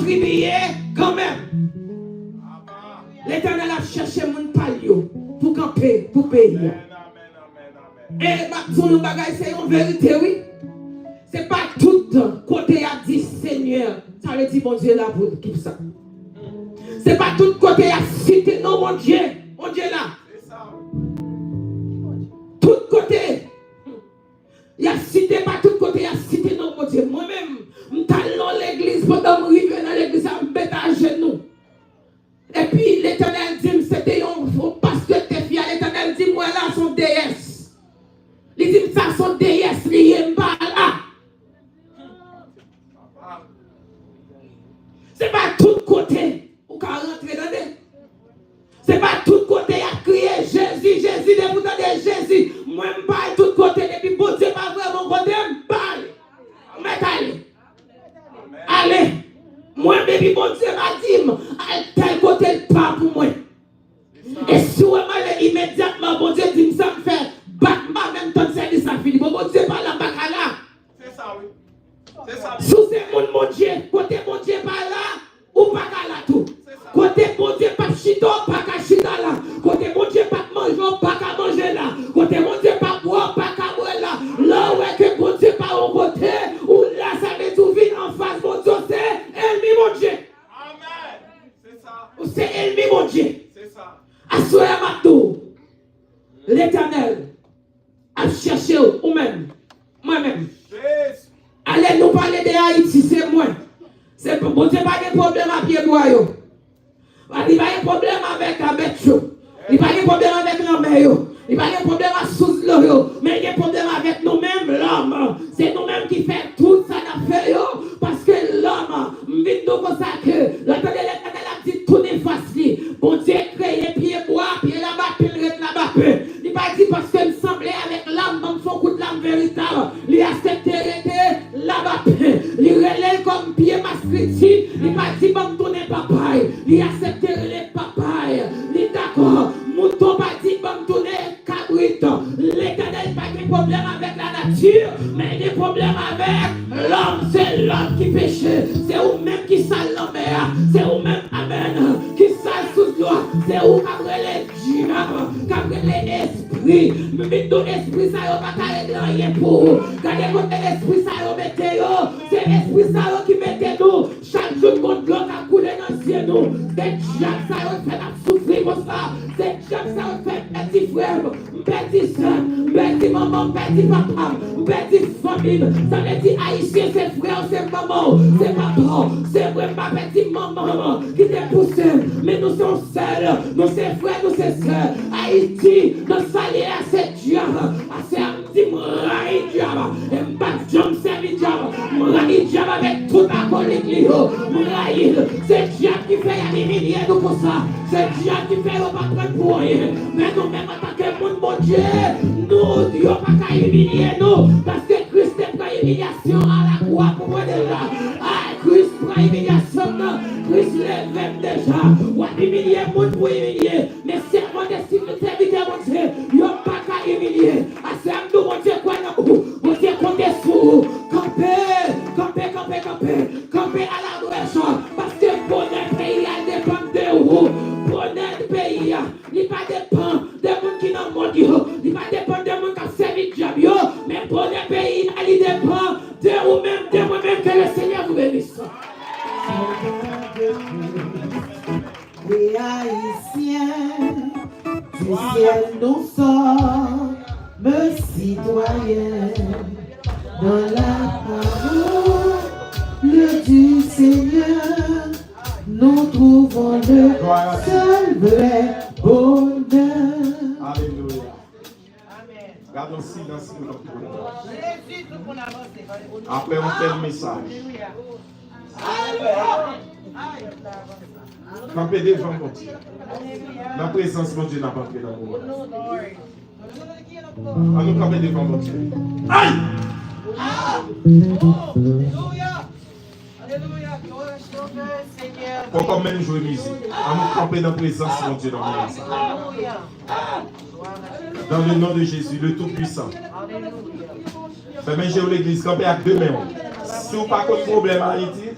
contribuer quand même. L'Éternel a cherché mon palio pour camper, pour payer. Et ma bagaille, c'est une vérité, oui. C'est pas tout côté a dit Seigneur. Ça veut dire mon Dieu là pour tout ça. C'est pas tout côté a cité non mon Dieu là. Tout côté. Il a cité pas tout côté, il a cité non mon Dieu. Moi-même, je suis dans l'église pendant que je suis dans l'église, je me mets à genoux. Et puis l'Éternel dit, c'était un pasteur qui est fier. L'Éternel dit, moi là, son déesse. Il dit, ça, son déesse, il est pas là. C'est pas tout côté où on rentrer dans les. C'est pas tout côté à crier Jésus, Jésus, de vous entendre Jésus. Moi, je parle tout côté, depuis bon Dieu, pas vraiment côté, je parle. Mais allez. Moi, depuis bon Dieu m'a dit, tel côté le pas pour moi. Et si vous m'allez immédiatement, bon Dieu dit, ça me fait battre même temps de service à fini. Bon Dieu, pas la bacala. C'est ça, oui. C'est ça. Sous c'est mon Dieu, côté mon Dieu, pas là, ou pas là tout. Côté mon Dieu, pas chito, pas qu'à chita là. Côté mon Dieu, pas manger, pas qu'à manger là. Côté mon Dieu, pas boire, pas qu'à boire là. Là où est que mon Dieu, pas au côté, ou là, ça met tout vite en face, mon Dieu, c'est ennemi, mon Dieu. Amen. C'est ça. Ou c'est ennemi, mon Dieu. C'est ça. Assoyez Matou. L'Éternel a cherché ou même, moi-même. Allez nous parler de Haïti, c'est moi. C'est pour bon Dieu, pas de problème à pied bois. Il n'y a pas de problème avec la bête. Il n'y a pas de problème avec la mer. Il n'y a pas de problème avec sous l'eau. Mais il y a des problèmes avec nous-mêmes, l'homme. C'est nous-mêmes qui faisons tout ça dans fait. Parce que l'homme, vite nous comme ça que l'Éternel a dit tout n'est facile. Bon Dieu créé pied bois, pied là-bas, pied là-bas. Il n'a pas dit parce que nous semblait avec l'âme, dans son coup de l'âme véritable. Il a accepté là-bas. Il relève comme pied mascriti. Il n'a pas dit bon tourner papaye. Il a accepté les papayes. Il est d'accord. Mouton pas dit bon tourner cabrit. L'Éternel pas de problème avec la nature, mais des problèmes avec l'homme. C'est l'homme qui péche. C'est vous-même qui sale la mer. C'est vous-même, amen, qui sale sous loi. C'est vous qui avez les diables, qui avez les esprits. Mais tout esprit, ça n'a pas rien pour vous. Quand l'esprit, ça a mettez vous. C'est l'esprit, ça qui mettez nous. Chaque jour, contre l'eau qui a coulé dans le ciel. C'est diable, ça a fait la souffrir pour ça. C'est diable, ça a fait petit frère, petit soeur, petit maman, petit papa, petit famille. Ça veut dire haïtien, c'est frère, c'est maman, c'est papa, c'est vrai, ma petite maman qui t'a poussé. Mais nous sommes seuls, nous sommes frères, nous sommes sœurs. Haïti, nous saluons à cette diable, à cette petit m'raï diable, et m'bat jam servi diable, m'raï diable avec tout ma collègue, m'raï, c'est diable qui fait humilier nous pour ça, c'est diable qui fait nous pas prendre pour rien. Mais nous-mêmes, en tant que monde, mon Dieu, nous, Dieu, pas qu'à humilier nous, parce que Christ est pris humiliation à la croix pour moi déjà. Ah, Christ prend humiliation, Christ lève déjà. Ou humilier le monde pour humilier, mais servant des serviteurs, mon Dieu, il n'y a pas qu'à humilier. Ah, c'est à nous, mon Dieu, quoi, non, mon Dieu, comptez sur vous. Campez à la douche, parce que bonheur pays dépend de vous. Bonheur pays, il pas dépend des gens qui n'ont pas dit, il pas dépend des gens qui ont servi diable, mais bonheur pays, il dépend de vous-même, de moi-même, que le Seigneur vous bénisse. Les Haïtiens du ciel nous sommes citoyens dans la parole du Seigneur. Nous trouvons le seul vrai bonheur. Alléluia. Amen. Gardons le silence pour notre. Après, on fait le message. Alléluia. Campez devant mon Dieu. La présence de mon Dieu n'a pas pris dans nous. À nous camper devant mon Dieu. Aïe! Alléluia! Alléluia! Pour qu'on même jouer musique. À nous camper dans la présence de mon Dieu dans le message. Dans le nom de Jésus, le Tout-Puissant. Fais-moi jouer l'église, camper avec deux mains. Si vous n'avez pas de problème à Haïti,